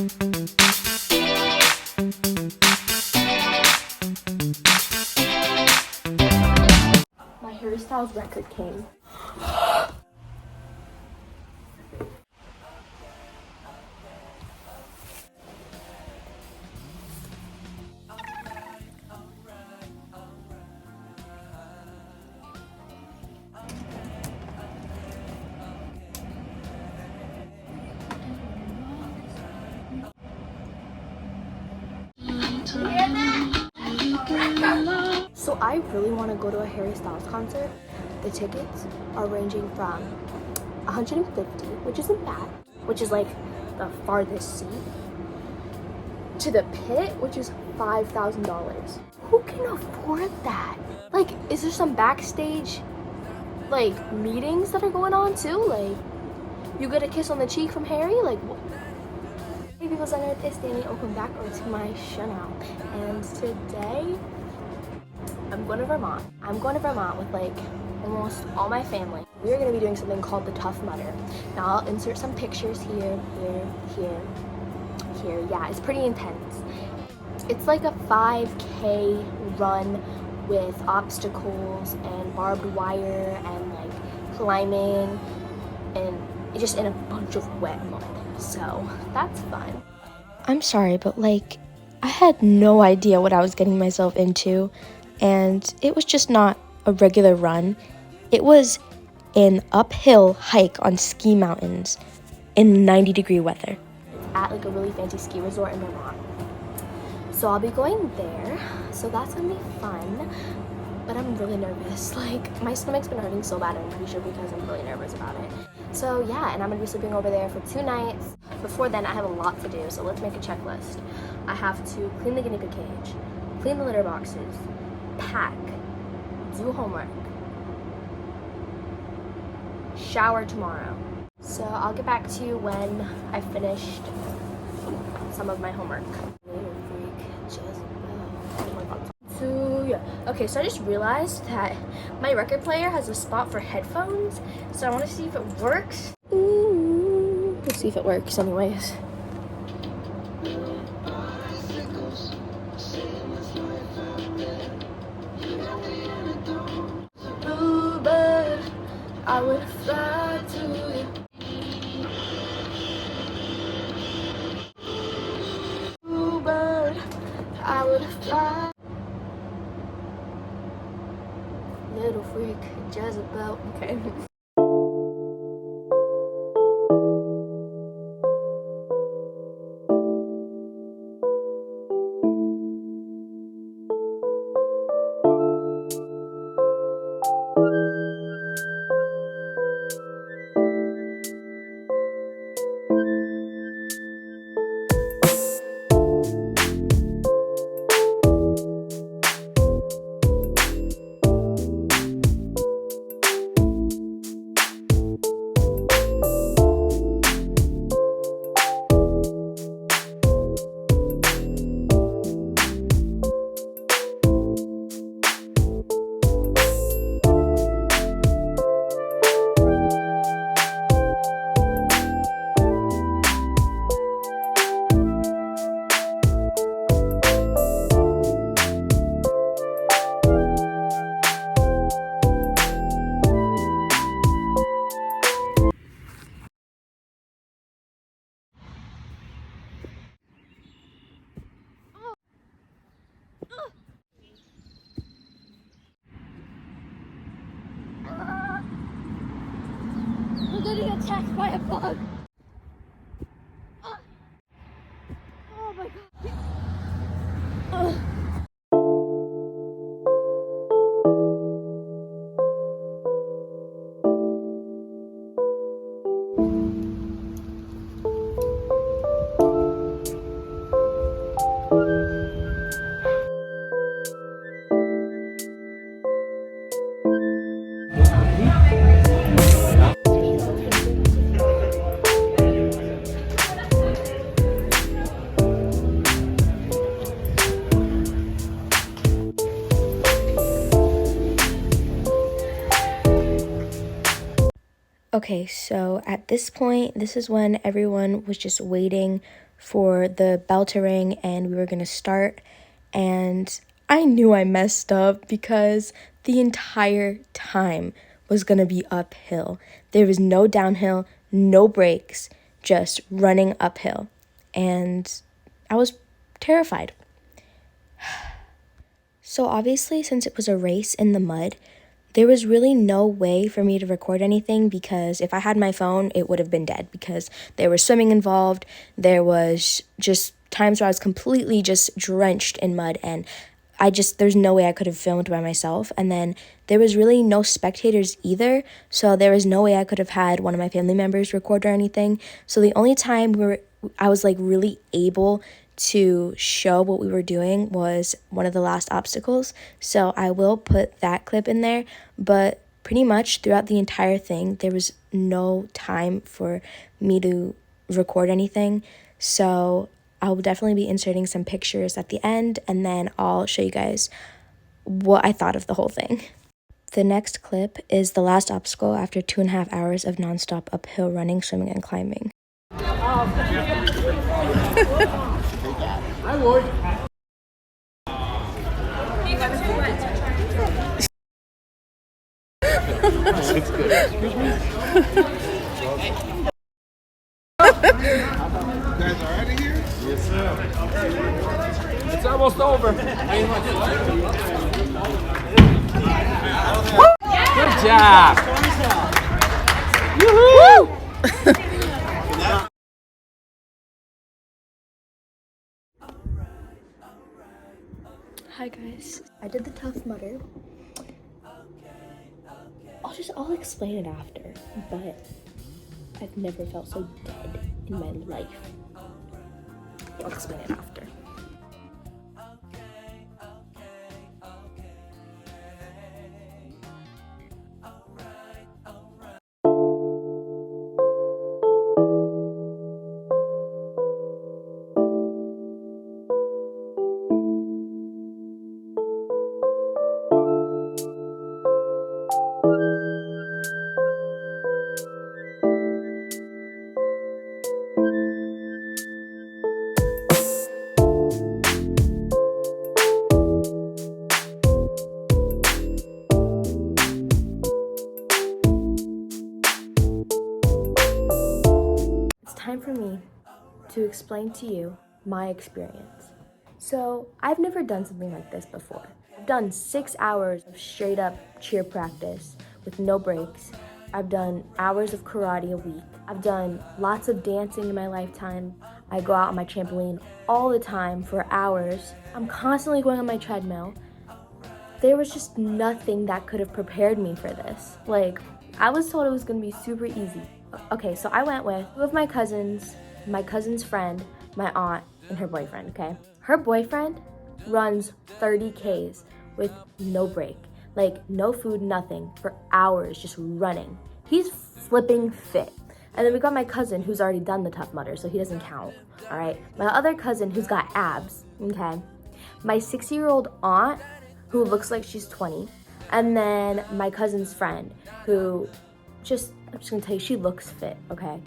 My hairstyles record came. So I really want to go to a Harry Styles concert. The tickets are ranging from 150, which isn't bad, which is like the farthest seat, to the pit, which is $5,000. Who can afford that? Like, is there some backstage like meetings that are going on too? Like, you get a kiss on the cheek from Harry? Like, what? Hey people, I'm Danny. Welcome back to my channel. And today I'm going to Vermont. I'm going to Vermont with like almost all my family. We are going to be doing something called the Tough Mudder. Now I'll insert some pictures here. Yeah, it's pretty intense. It's like a 5K run with obstacles and barbed wire and like climbing and just in a bunch of wet mud. So that's fun. I'm sorry, but like I had no idea what I was getting myself into, and it was just not a regular run. It was an uphill hike on ski mountains in 90-degree weather. At like a really fancy ski resort in Vermont. So I'll be going there. So that's gonna be fun. But I'm really nervous. Like, my stomach's been hurting so bad, I'm pretty sure because I'm really nervous about it. So yeah, and I'm gonna be sleeping over there for 2 nights. Before then, I have a lot to do, so let's make a checklist. I have to clean the guinea pig cage, clean the litter boxes, pack, do homework, shower tomorrow. So I'll get back to you when I've finished some of my homework. So yeah, okay, so I just realized that my record player has a spot for headphones, so I want to see if it works. Ooh, let's see if it works anyways. Bluebird, I would fly to you. Bluebird, I would fly. Little freak, Jezebel. Okay. We're getting attacked by a bug. Oh my god. Okay, so at this point, this is when everyone was just waiting for the bell to ring and we were gonna start. And I knew I messed up because the entire time was gonna be uphill. There was no downhill, no brakes, just running uphill. And I was terrified. So obviously, since it was a race in the mud, there was really no way for me to record anything because if I had my phone, it would have been dead because there was swimming involved. There was just times where I was completely just drenched in mud and there's no way I could have filmed by myself. And then there was really no spectators either. So there was no way I could have had one of my family members record or anything. So the only time I was like really able to show what we were doing was one of the last obstacles. So I will put that clip in there, but pretty much throughout the entire thing, there was no time for me to record anything. So I will definitely be inserting some pictures at the end, and then I'll show you guys what I thought of the whole thing. The next clip is the last obstacle after 2.5 hours of nonstop uphill running, swimming, and climbing. I would. It's good. Excuse me? You guys all right in here? Yes, sir. It's almost over. Good job. Woohoo! Hi guys, I did the Tough Mudder. I'll explain it after, but I've never felt so dead in my life. I'll explain it after. Time for me to explain to you my experience. So I've never done something like this before. I've done 6 hours of straight up cheer practice with no breaks. I've done hours of karate a week. I've done lots of dancing in my lifetime. I go out on my trampoline all the time for hours. I'm constantly going on my treadmill. There was just nothing that could have prepared me for this. Like, I was told it was gonna be super easy. Okay, so I went with 2 of my cousins, my cousin's friend, my aunt, and her boyfriend, okay? Her boyfriend runs 30 Ks with no break. Like, no food, nothing, for hours, just running. He's flipping fit. And then we got my cousin who's already done the Tough Mudder, so he doesn't count, all right? My other cousin who's got abs, okay? My 60-year-old aunt who looks like she's 20, and then my cousin's friend who I'm just gonna tell you, she looks fit, okay?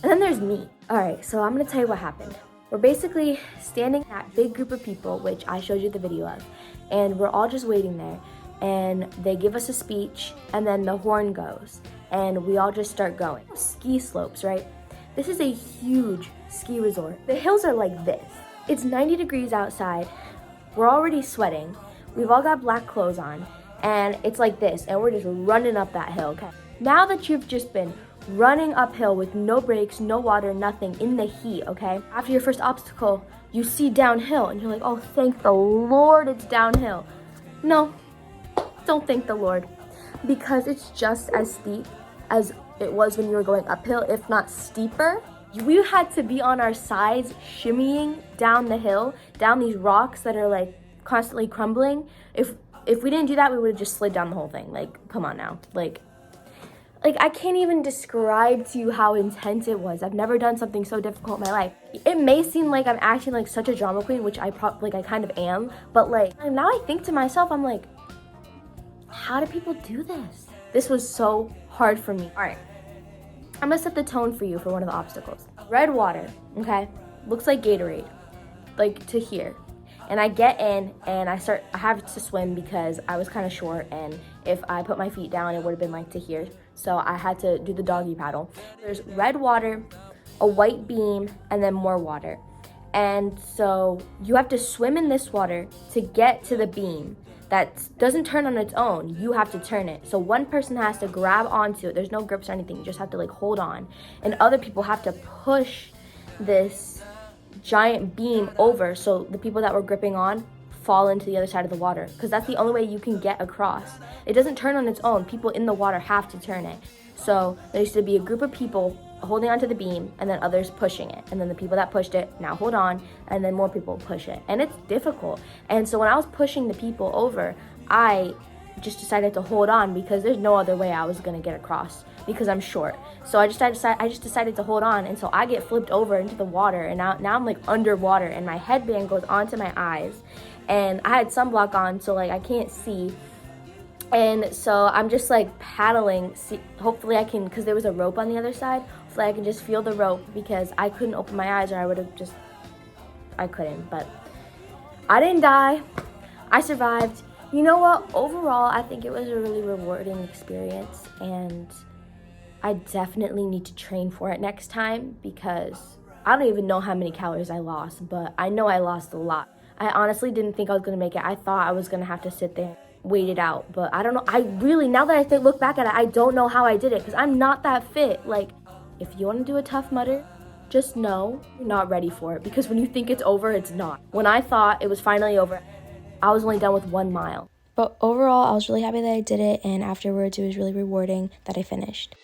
And then there's me. All right, so I'm gonna tell you what happened. We're basically standing in that big group of people, which I showed you the video of, and we're all just waiting there, and they give us a speech, and then the horn goes, and we all just start going. Ski slopes, right? This is a huge ski resort. The hills are like this. It's 90 degrees outside. We're already sweating. We've all got black clothes on, and it's like this, and we're just running up that hill, okay? Now that you've just been running uphill with no brakes, no water, nothing, in the heat, okay? After your first obstacle, you see downhill, and you're like, oh, thank the Lord it's downhill. No, don't thank the Lord, because it's just as steep as it was when you were going uphill, if not steeper. We had to be on our sides, shimmying down the hill, down these rocks that are like constantly crumbling. If we didn't do that, we would have just slid down the whole thing. Like, come on now. Like I can't even describe to you how intense it was. I've never done something so difficult in my life. It may seem like I'm acting like such a drama queen, which I kind of am, but like, now I think to myself, I'm like, how do people do this? This was so hard for me. All right, I'm gonna set the tone for you for one of the obstacles. Red water, okay? looks like Gatorade, like to here. And I get in and I have to swim because I was kind of short, and if I put my feet down, it would have been like to here. So I had to do the doggy paddle. There's red water, a white beam, and then more water. And so you have to swim in this water to get to the beam that doesn't turn on its own. You have to turn it. So one person has to grab onto it. There's no grips or anything. You just have to like hold on. And other people have to push this giant beam over so the people that were gripping on fall into the other side of the water, because that's the only way you can get across. It doesn't turn on its own. People in the water have to turn it. So there used to be a group of people holding onto the beam and then others pushing it, and then the people that pushed it now hold on, and then more people push it, and it's difficult. And so when I was pushing the people over, I just decided to hold on because there's no other way I was gonna get across because I'm short. So I just decided to hold on, and so I get flipped over into the water, and now I'm like underwater, and my headband goes onto my eyes, and I had sunblock on, so like I can't see. And so I'm just like paddling. Hopefully I can, because there was a rope on the other side, hopefully I can just feel the rope, because I couldn't open my eyes or I would have just, I couldn't. But I didn't die. I survived. You know what? Overall, I think it was a really rewarding experience, and I definitely need to train for it next time, because I don't even know how many calories I lost, but I know I lost a lot. I honestly didn't think I was going to make it. I thought I was going to have to sit there, wait it out, but I don't know. I really, now that I look back at it, I don't know how I did it, because I'm not that fit. Like, if you want to do a Tough Mudder, just know you're not ready for it, because when you think it's over, it's not. When I thought it was finally over, I was only done with 1 mile. But overall, I was really happy that I did it, and afterwards, it was really rewarding that I finished.